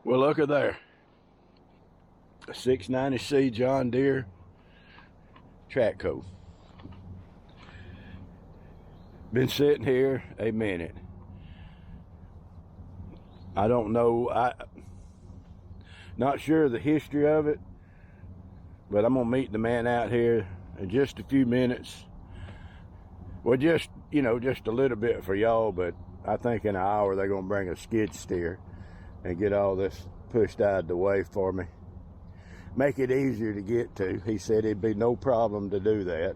Well, look at there. A 690C John Deere track coat. Been sitting here a minute. I don't know. Not sure of the history of it, but I'm gonna meet the man out here in just a few minutes. Well, just a little bit for y'all, but I think in an hour they're gonna bring a skid steer and get all this pushed out of the way for me. Make it easier to get to. He said it'd be no problem to do that.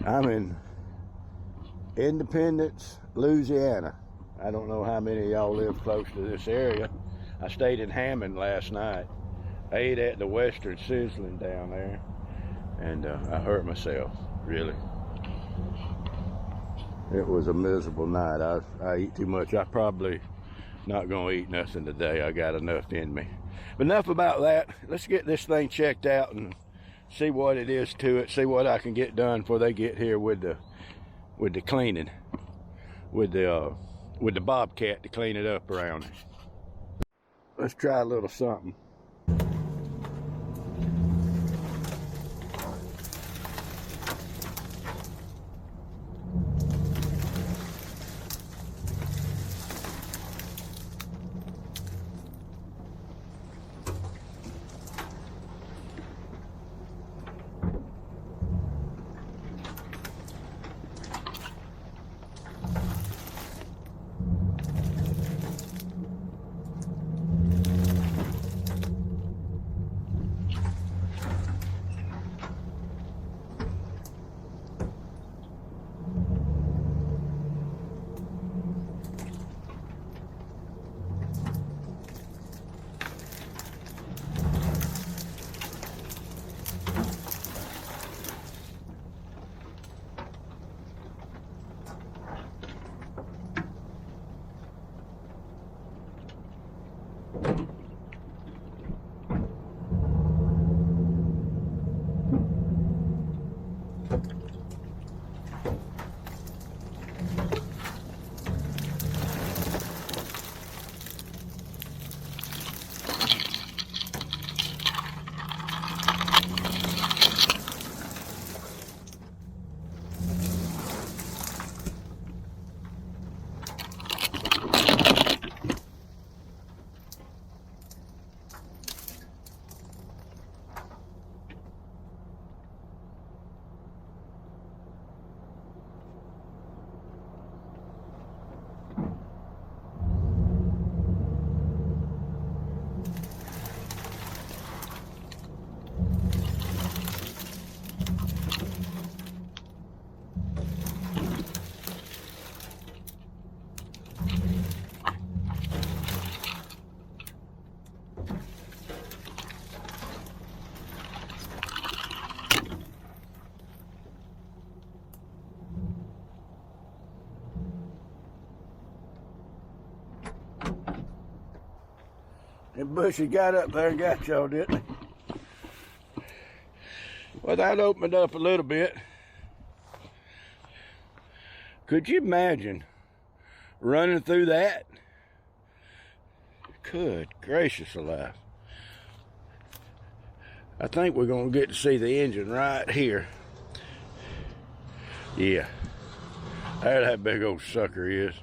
I'm in Independence, Louisiana. I don't know how many of y'all live close to this area. I stayed in Hammond last night. I ate at the Western Sizzling down there, and I hurt myself, really. It was a miserable night. I eat too much. I probably not gonna eat nothing today. I got enough in me. But enough about that. Let's get this thing checked out and see what it is to it. See what I can get done before they get here with the cleaning, with the bobcat to clean it up around it. Let's try a little something. And Bushy got up there and got y'all, didn't he? Well, that opened up a little bit. Could you imagine running through that? Good gracious alive. I think we're gonna get to see the engine right here. Yeah, there that big old sucker is.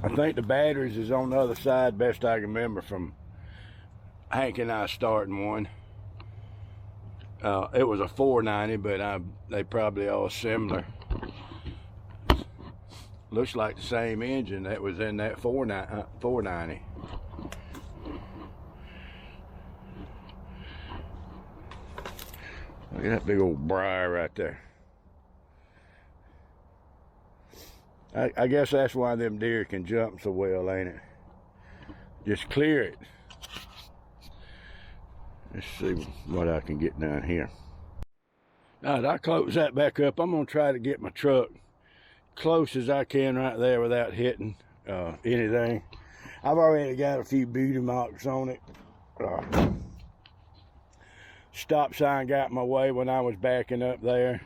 I think the batteries is on the other side, best I can remember from Hank and I starting one. It was a 490, but they probably all similar. Looks like the same engine that was in that 490. Look at that big old briar right there. I guess that's why them deer can jump so well, ain't it? Just clear it. Let's see what I can get down here. All right, I close that back up. I'm gonna try to get my truck close as I can right there without hitting anything. I've already got a few beauty marks on it. stop sign got in my way when I was backing up there.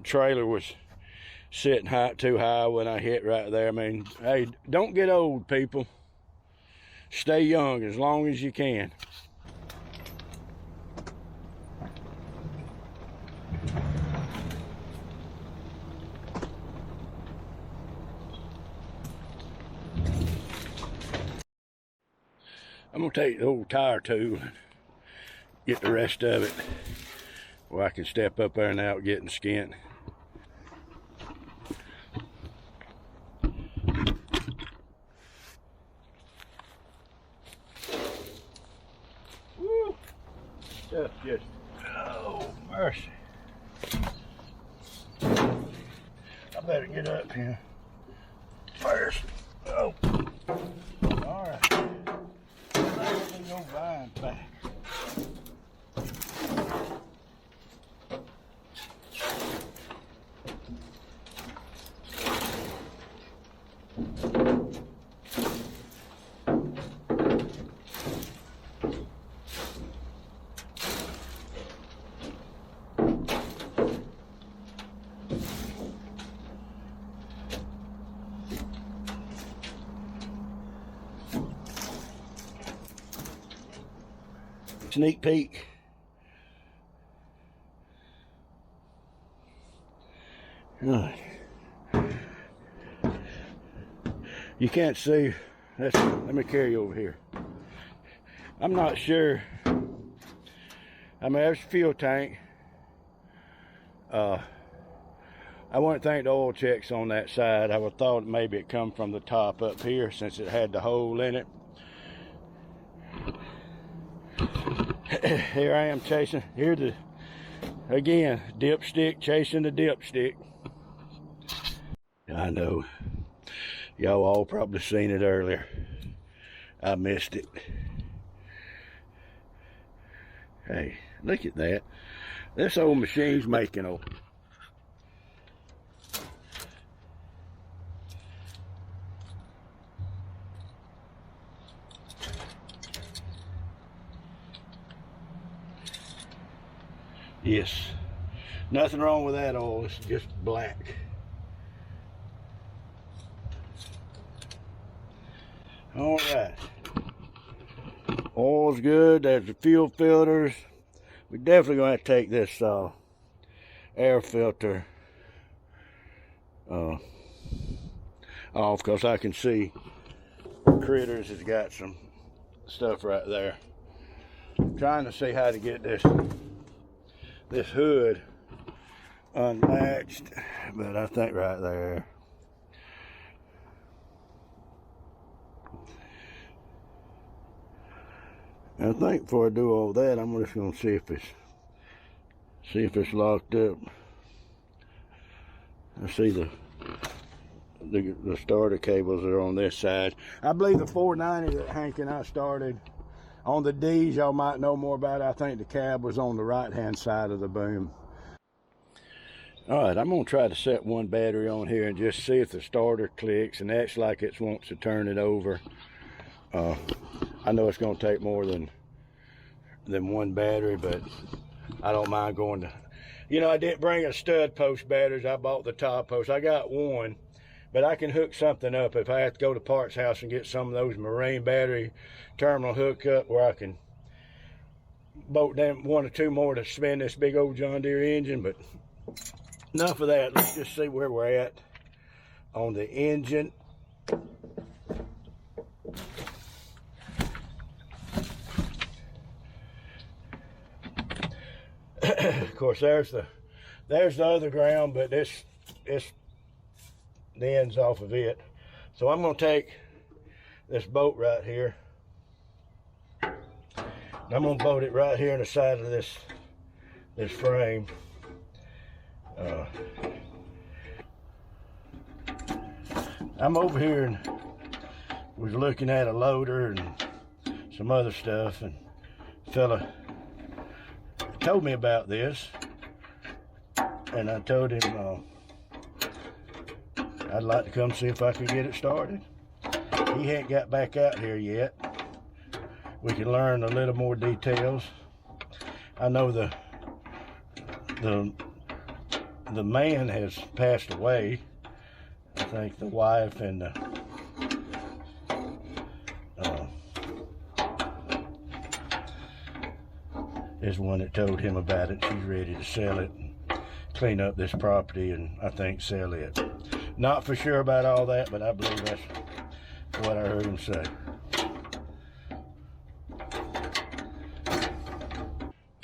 Trailer was sitting too high when I hit right there. I mean, hey, don't get old, people. Stay young as long as you can. I'm gonna take the old tire tool and get the rest of it where I can step up there and out getting skint. Woo! Stuff just, oh mercy. I better get up here first. Oh, all right. Go vine back. Sneak peek. Right. You can't see. Let me carry you over here. I'm not sure. I mean, there's a fuel tank. I wouldn't think the oil check's on that side. I would thought maybe it come from the top up here since it had the hole in it. Here I am chasing, again, dipstick, chasing the dipstick. I know, y'all all probably seen it earlier. I missed it. Hey, look at that. This old machine's making a... Yes, nothing wrong with that oil, it's just black. All right, oil's good, there's the fuel filters. We're definitely gonna have to take this air filter off because I can see Critters has got some stuff right there. I'm trying to see how to get this hood unlatched, but I think right there. I think before I do all that, I'm just gonna see if it's locked up. I see the starter cables are on this side. I believe the 490 that Hank and I started on the D's, y'all might know more about it. I think the cab was on the right-hand side of the boom. All right, I'm gonna try to set one battery on here and just see if the starter clicks and acts like it wants to turn it over. I know it's gonna take more than one battery, but I don't mind going to, you know, I didn't bring a stud post batteries. I bought the top post. I got one, but I can hook something up if I have to go to Parts House and get some of those marine battery terminal hook up where I can bolt down one or two more to spin this big old John Deere engine. But enough of that. Let's just see where we're at on the engine. Of course, there's the other ground, but it's the ends off of it. So I'm gonna take this bolt right here. I'm gonna bolt it right here in the side of this frame. I'm over here and was looking at a loader and some other stuff, and a fella told me about this, and I told him I'd like to come see if I could get it started. He hadn't got back out here yet, we can learn a little more details. I know the man has passed away. I think the wife and the is one that told him about it. She's ready to sell it, clean up this property, and I think sell it. Not for sure about all that, but I believe that's what I heard him say.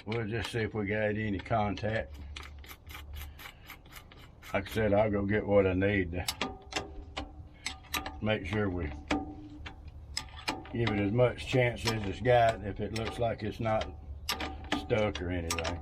We'll just see if we got any contact. Like I said, I'll go get what I need to make sure we give it as much chance as it's got if it looks like it's not stuck or anything.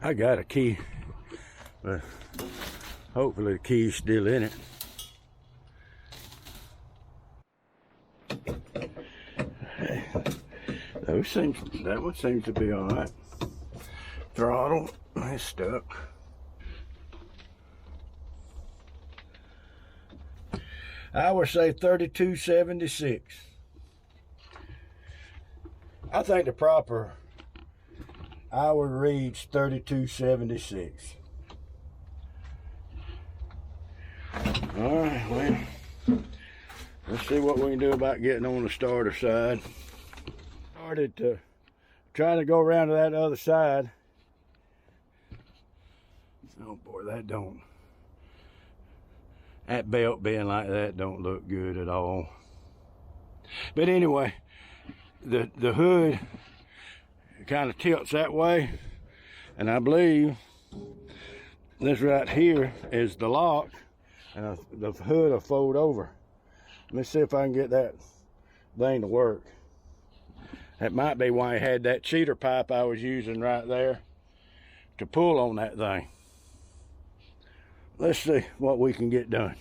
I got a key, but hopefully the key's still in it. That one seems to be all right. Throttle is stuck. I would say 3276. I think the proper hour reads 3276. All right, well, let's see what we can do about getting on the starter side. Started trying to go around to that other side. Oh boy, that belt being like that don't look good at all. But anyway, the hood kind of tilts that way, and I believe this right here is the lock, and the hood will fold over. Let me see if I can get that thing to work. That might be why I had that cheater pipe I was using right there to pull on that thing. Let's see what we can get done.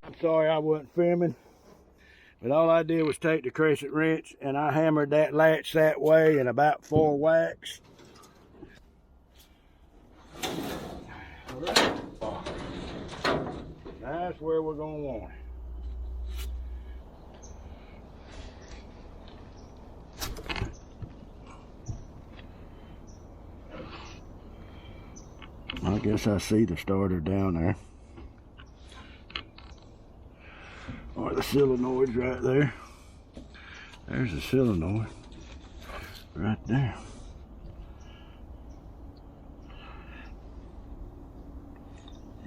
I'm sorry I wasn't filming, but all I did was take the crescent wrench and I hammered that latch that way in about 4 whacks. That's where we're gonna want it. I guess I see the starter down there. Or the solenoid's right there. There's the solenoid. Right there.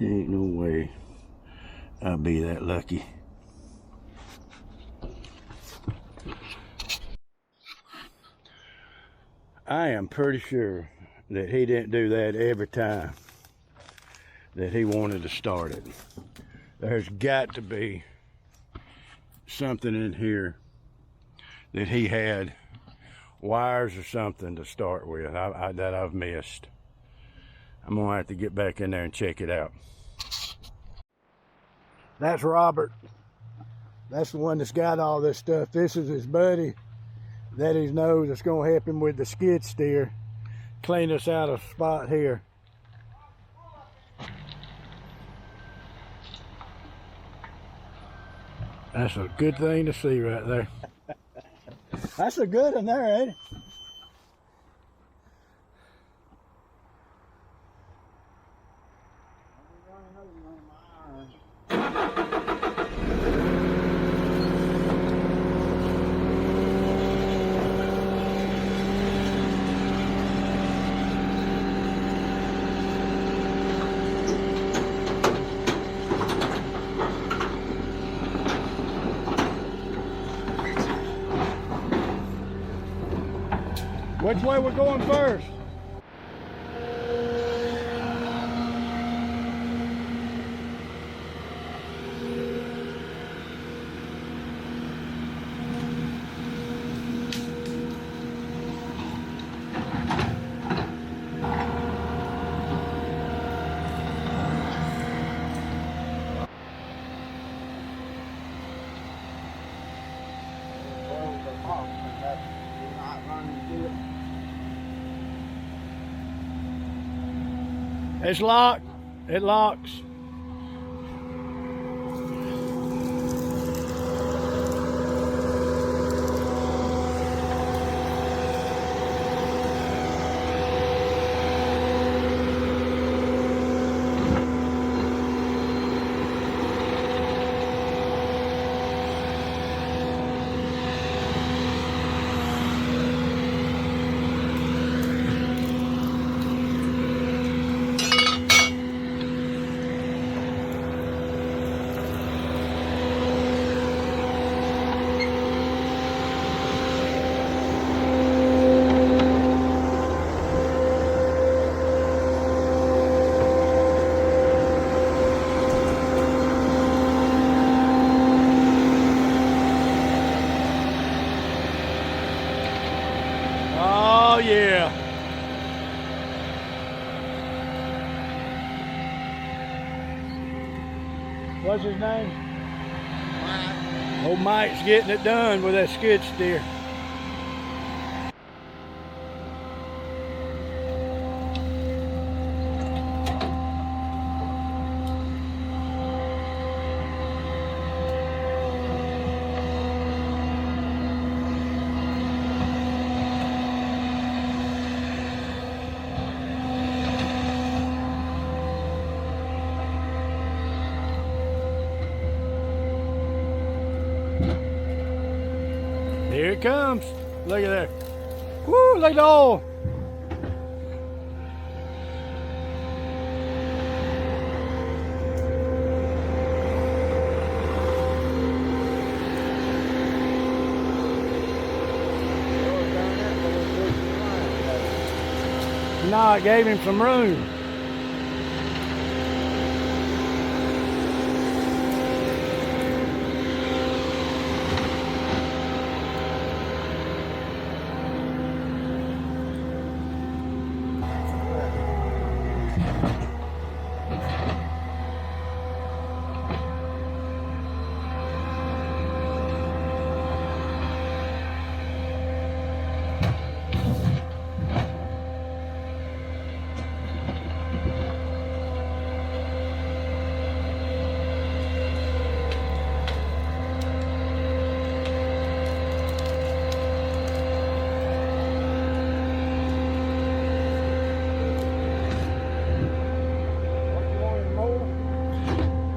Ain't no way I'll be that lucky. I am pretty sure that he didn't do that every time that he wanted to start it. There's got to be something in here that he had wires or something to start with that I've missed. I'm gonna have to get back in there and check it out. That's Robert. That's the one that's got all this stuff. This is his buddy that he knows that's gonna help him with the skid steer. Clean us out a spot here. That's a good thing to see right there. That's a good one there, ain't it? Which way we're going first? It's locked. It locks. Oh yeah. What's his name? Mike. Old Mike's getting it done with that skid steer. Here it comes. Look at that. Woo, look at the oil. No, I gave him some room.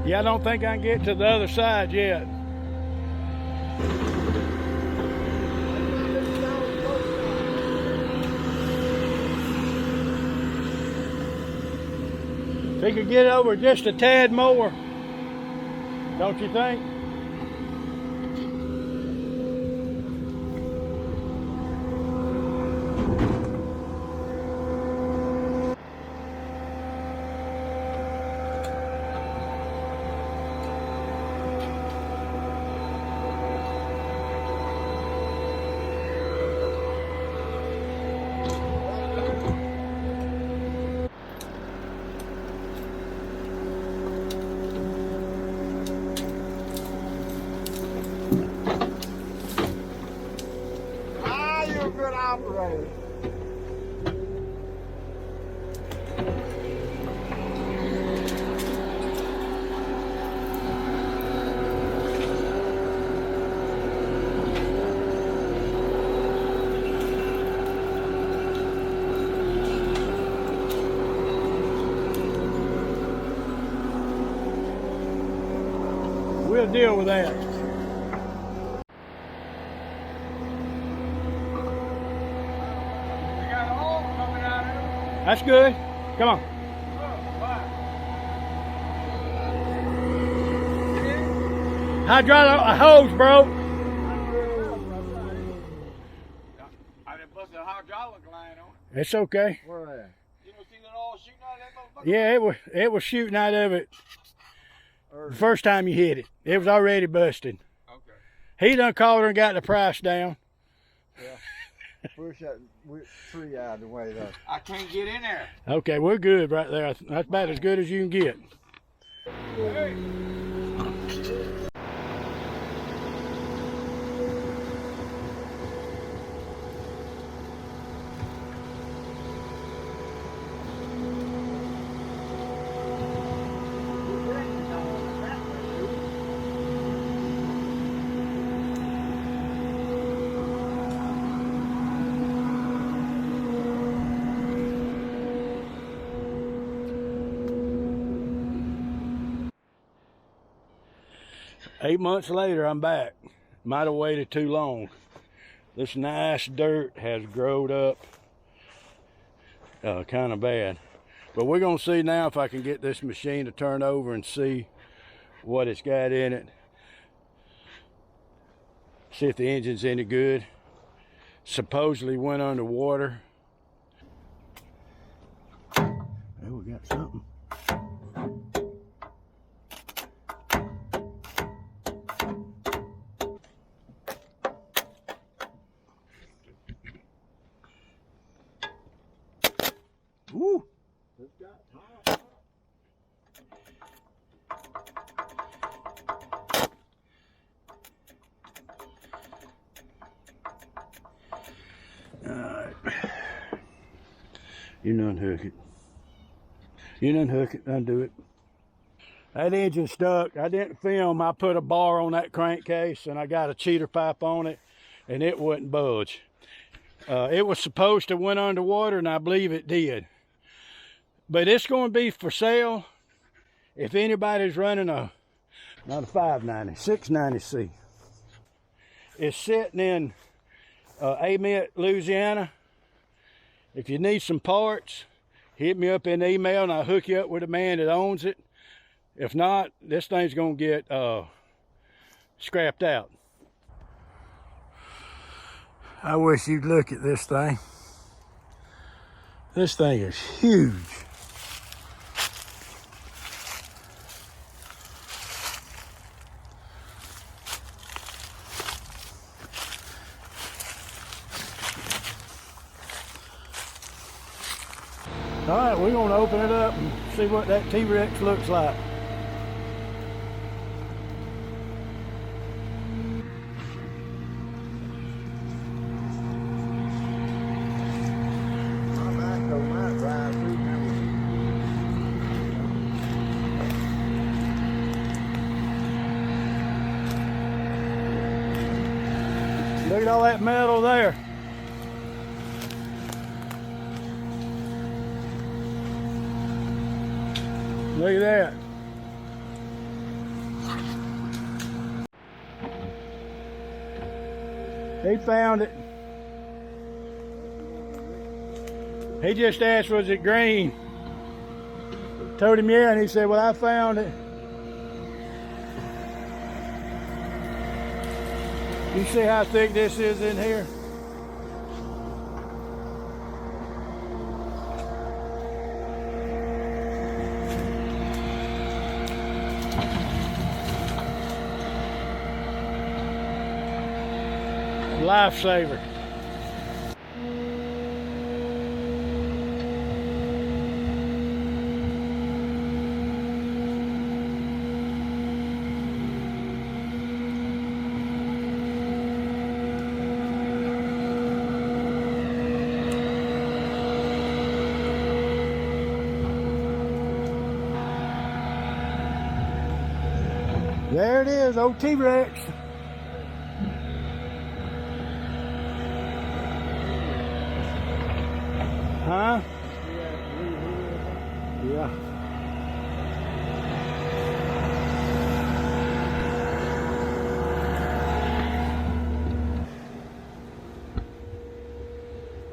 Yeah, I don't think I can get to the other side yet. If he could get over just a tad more, don't you think? Good operator. We'll deal with that. That's good. Come on. Hydraulic hose broke. I done busted a hydraulic line on it. It's okay. Where at? You don't see that all shooting out of that motherfucker? Yeah, it was shooting out of it the first time you hit it. It was already busted. Okay. He done called her and got the price down. Yeah. Push that tree out of the way though. I can't get in there. Okay, we're good right there. That's about as good as you can get. Hey. 8 months later, I'm back. Might have waited too long. This nice dirt has growed up kind of bad. But we're gonna see now if I can get this machine to turn over and see what it's got in it. See if the engine's any good. Supposedly went underwater. Oh, we got something. Woo! It's got top. Alright. You unhook it. You unhook it, undo it. That engine stuck. I didn't film. I put a bar on that crankcase and I got a cheater pipe on it and it wouldn't budge. It was supposed to went underwater and I believe it did. But it's going to be for sale if anybody's running not a 590, 690C. It's sitting in Amite, Louisiana. If you need some parts, hit me up in the email and I'll hook you up with a man that owns it. If not, this thing's going to get scrapped out. I wish you'd look at this thing. This thing is huge. All right, we're going to open it up and see what that T-Rex looks like. My back on that drive through Look at all that metal there. Look at that. He found it. He just asked, was it green? Told him yeah, and he said, well, I found it. You see how thick this is in here? Lifesaver. There it is, old T-Rex. Huh? Yeah.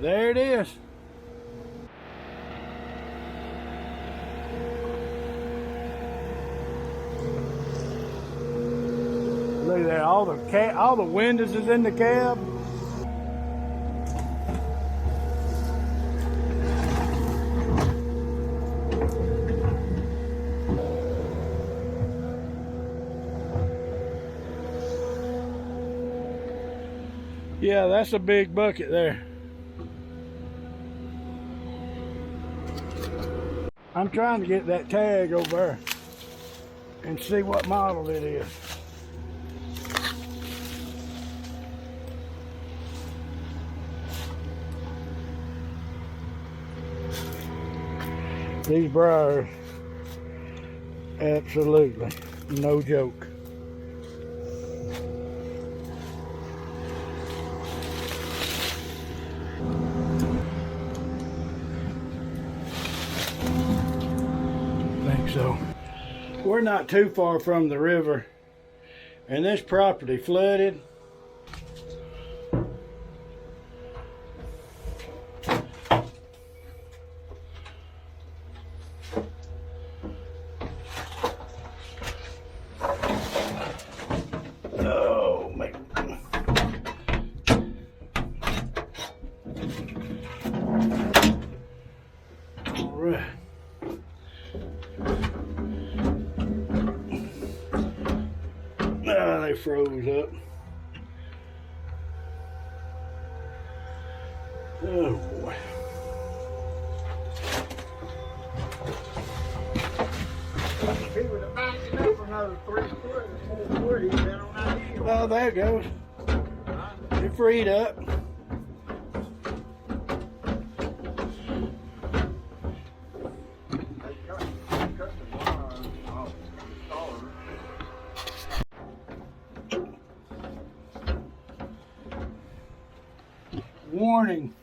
There it is. Look at that, all the windows is in the cab. Yeah, that's a big bucket there. I'm trying to get that tag over there and see what model it is. These briars, absolutely no joke. I think so. We're not too far from the river, And this property flooded. Oh, man. All right. Ah, they froze up. Oh boy. He would have backed it up another 3 foot or 4 foot. He'd been on that hill. Oh, there it goes. It freed up. They cut the wire off the stars. Warning.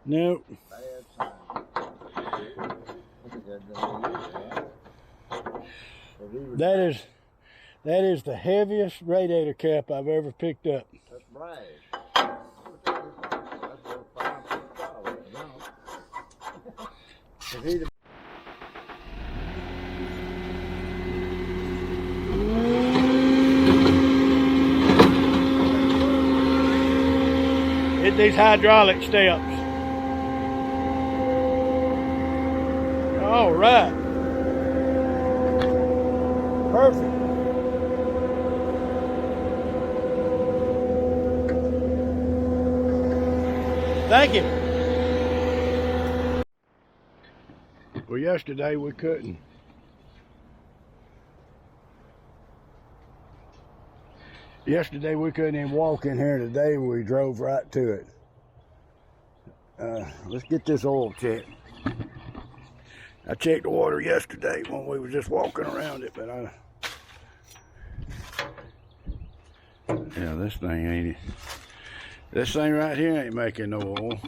Nope. Bad sign. Look at that little ear, That is the heaviest radiator cap I've ever picked up. That's brag. That's a 5 foot solid, you know. If he'd have Hit these hydraulic steps. All right. Perfect. Thank you. Well, yesterday we couldn't. Yesterday we couldn't even walk in here. Today we drove right to it. Let's get this oil checked. I checked the water yesterday when we were just walking around it, but yeah, this thing ain't it. This thing right here ain't making no oil.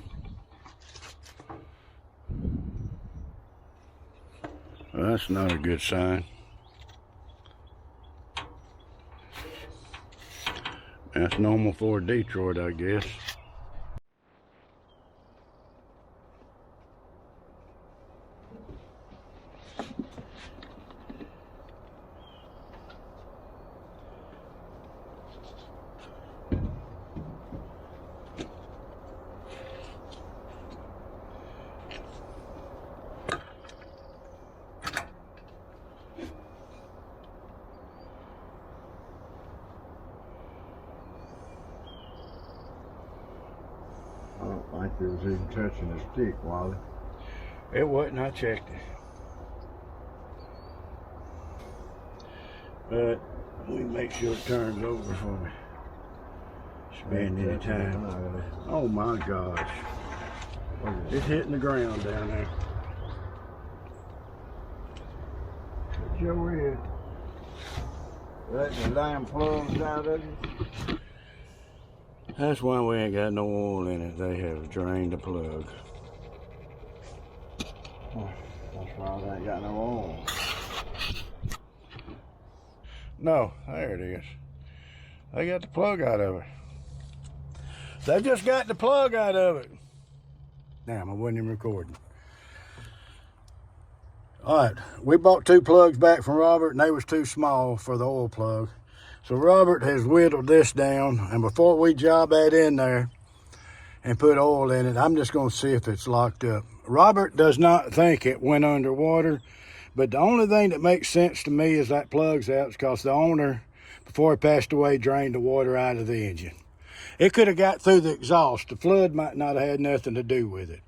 Well, that's not a good sign. That's normal for Detroit, I guess. I don't think it was even touching the stick, Wally. It wasn't, I checked it. But let me make sure it turns over for me. Spend any time. Oh my gosh. It's hitting the ground down there. What your is? Letting the damn plugs out of it? That's why we ain't got no oil in it. They have drained the plug. That's why they ain't got no oil. No, there it is. They got the plug out of it. They just got the plug out of it. Damn, I wasn't even recording. All right, we bought 2 plugs back from Robert, and they was too small for the oil plug. So Robert has whittled this down, and before we job that in there and put oil in it, I'm just going to see if it's locked up. Robert does not think it went underwater, but the only thing that makes sense to me is that plug's out because the owner, before he passed away, drained the water out of the engine. It could have got through the exhaust. The flood might not have had nothing to do with it.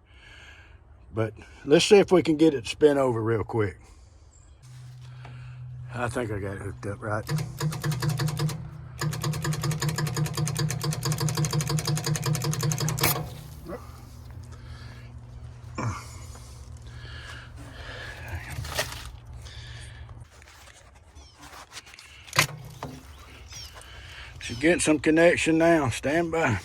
But let's see if we can get it to spin over real quick. I think I got it hooked up right. Should get some connection now. Stand by.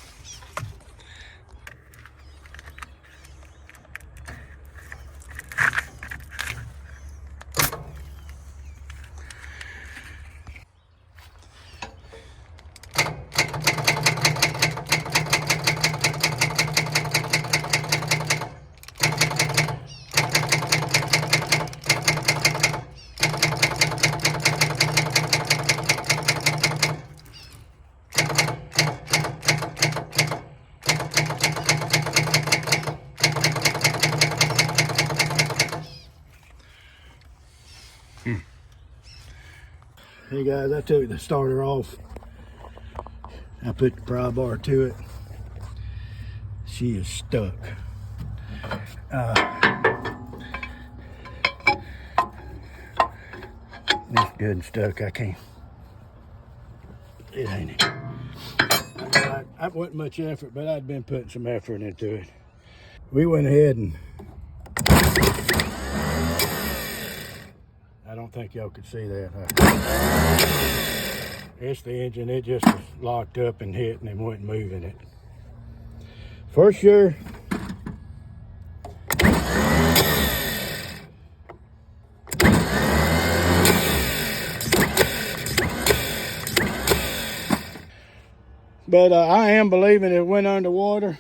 Hey guys, I took the starter off. I put the pry bar to it. She is stuck. It's good and stuck. I can't. It ain't it. I wasn't much effort, but I'd been putting some effort into it. We went ahead and I don't think y'all could see that. It's the engine. It just was locked up and hit and wasn't moving it. For sure. But I am believing it went underwater.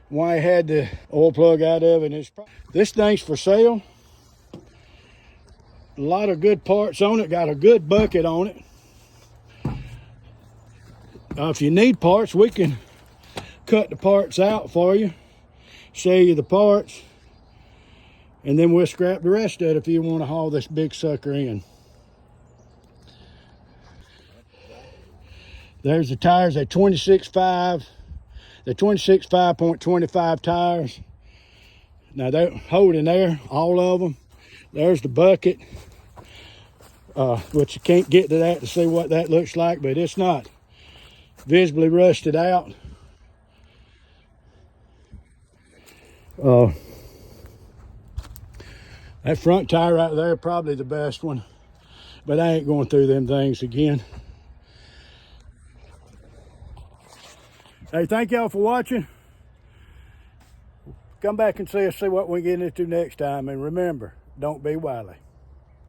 Why I had the oil plug out of it. This thing's for sale. A lot of good parts on it. Got a good bucket on it. If you need parts, we can cut the parts out for you. Show you the parts. And then we'll scrap the rest of it if you want to haul this big sucker in. There's the tires. They're 26.5. They're 26.5.25 tires. Now they're holding there, all of them. There's the bucket. Which you can't get to that to see what that looks like, but it's not visibly rusted out. That front tire right there, probably the best one, but I ain't going through them things again. Hey, thank y'all for watching. Come back and see what we get into next time, and remember, don't be wily.